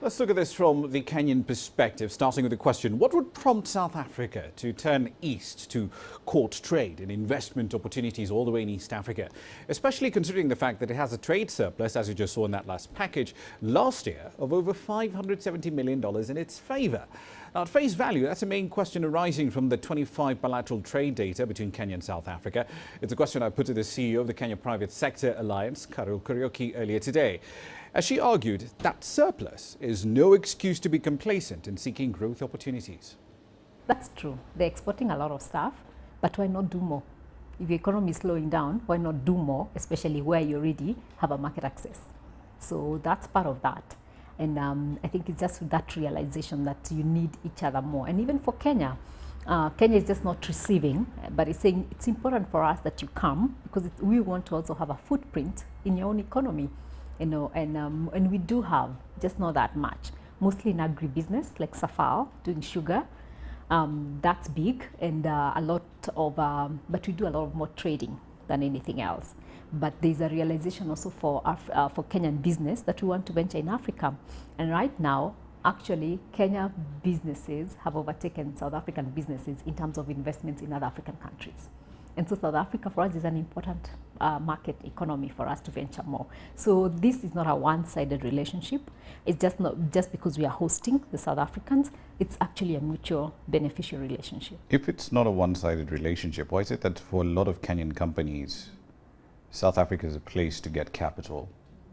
Let's look at this from the Kenyan perspective, starting with the question, what would prompt South Africa to turn east to court trade and investment opportunities all the way in East Africa, especially considering the fact that it has a trade surplus, as you just saw in that last package, last year of over $570 million in its favour. Now, at face value, that's a main question arising from the 25 bilateral trade data between Kenya and South Africa. It's a question I put to the CEO of the Kenya Private Sector Alliance, Kariuki, earlier today, as she argued that surplus is no excuse to be complacent in seeking growth opportunities. That's true. They're exporting a lot of stuff, but why not do more? If the economy is slowing down, why not do more, especially where you already have a market access? So that's part of that. And I think it's just that realization that you need each other more. And even for Kenya, Kenya is just not receiving, but it's saying it's important for us that you come because we want to also have a footprint in your own economy. You know, and we do have, just not that much, mostly in agribusiness, like Safal, doing sugar. That's big, and a lot of, but we do a lot of more trading than anything else. But there's a realization also for Kenyan business that we want to venture in Africa. And right now, actually, Kenya businesses have overtaken South African businesses in terms of investments in other African countries. And so South Africa for us is an important market economy for us to venture more. So this is not a one-sided relationship. It's just not just because we are hosting the South Africans, it's actually a mutual beneficial relationship. If it's not a one-sided relationship, why is it that for a lot of Kenyan companies, South Africa is a place to get capital,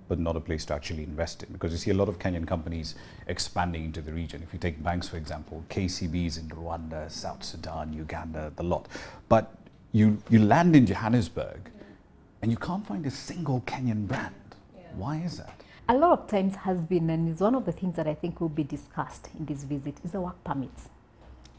but not a place to actually invest in? Because you see a lot of Kenyan companies expanding into the region. If you take banks, for example, KCBs in Rwanda, South Sudan, Uganda, the lot. But you land in Johannesburg and you can't find a single Kenyan brand. Yeah. Why is that? A lot of times has been, and is one of the things that I think will be discussed in this visit, is the work permits.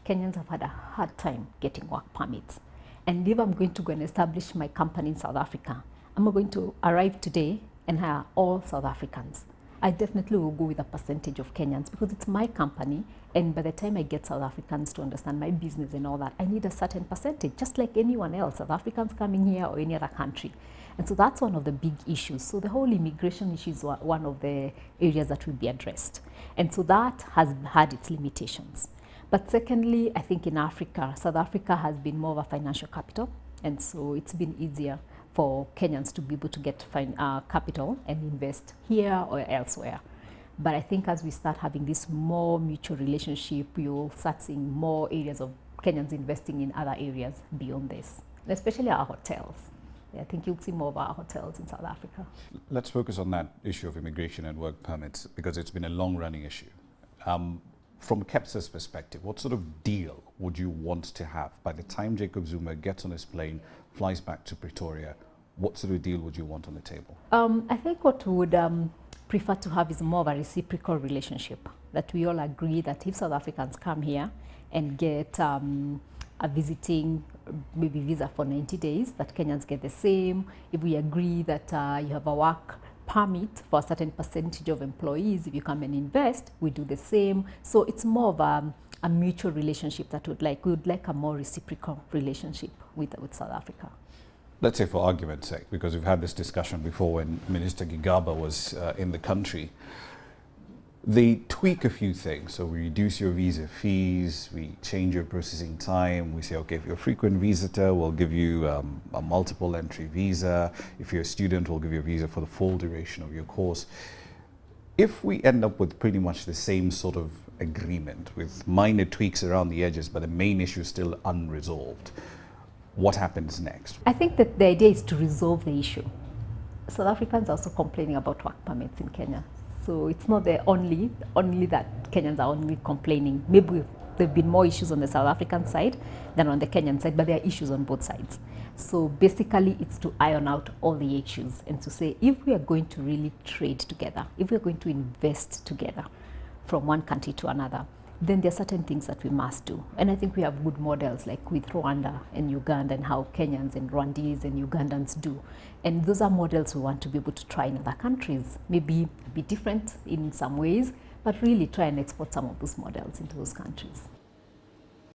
Kenyans have had a hard time getting work permits. And if I'm going to go and establish my company in South Africa, I'm going to arrive today and hire all South Africans. I definitely will go with a percentage of Kenyans because it's my company, and by the time I get South Africans to understand my business and all that, I need a certain percentage, just like anyone else, South Africans coming here or any other country. And so that's one of the big issues. So the whole immigration issue is one of the areas that will be addressed. And so that has had its limitations. But secondly, I think in Africa, South Africa has been more of a financial capital, and so it's been easier for Kenyans to be able to get capital and invest here or elsewhere. But I think as we start having this more mutual relationship, you'll start seeing more areas of Kenyans investing in other areas beyond this, especially our hotels. I think you'll see more of our hotels in South Africa. Let's focus on that issue of immigration and work permits because it's been a long-running issue. From KEPSA's perspective, what sort of deal would you want to have by the time Jacob Zuma gets on his plane, flies back to Pretoria? What sort of deal would you want on the table? I think what we would prefer to have is more of a reciprocal relationship, that we all agree that if South Africans come here and get a visiting maybe visa for 90 days, that Kenyans get the same. If we agree that you have a work permit for a certain percentage of employees, if you come and invest, we do the same. So it's more of a mutual relationship that we would like a more reciprocal relationship with South Africa. Let's say for argument's sake, because we've had this discussion before when Minister Gigaba was in the country, they tweak a few things. So we reduce your visa fees, we change your processing time. We say, okay, if you're a frequent visitor, we'll give you a multiple entry visa. If you're a student, we'll give you a visa for the full duration of your course. If we end up with pretty much the same sort of agreement with minor tweaks around the edges, but the main issue is still unresolved, what happens next? I think that the idea is to resolve the issue. South Africans are also complaining about work permits in Kenya. So it's not the only that Kenyans are only complaining. Maybe there have been more issues on the South African side than on the Kenyan side, but there are issues on both sides. So basically it's to iron out all the issues and to say, if we are going to really trade together, if we're going to invest together from one country to another, then there are certain things that we must do. And I think we have good models like with Rwanda and Uganda and how Kenyans and Rwandese and Ugandans do. And those are models we want to be able to try in other countries. Maybe be different in some ways, but really try and export some of those models into those countries.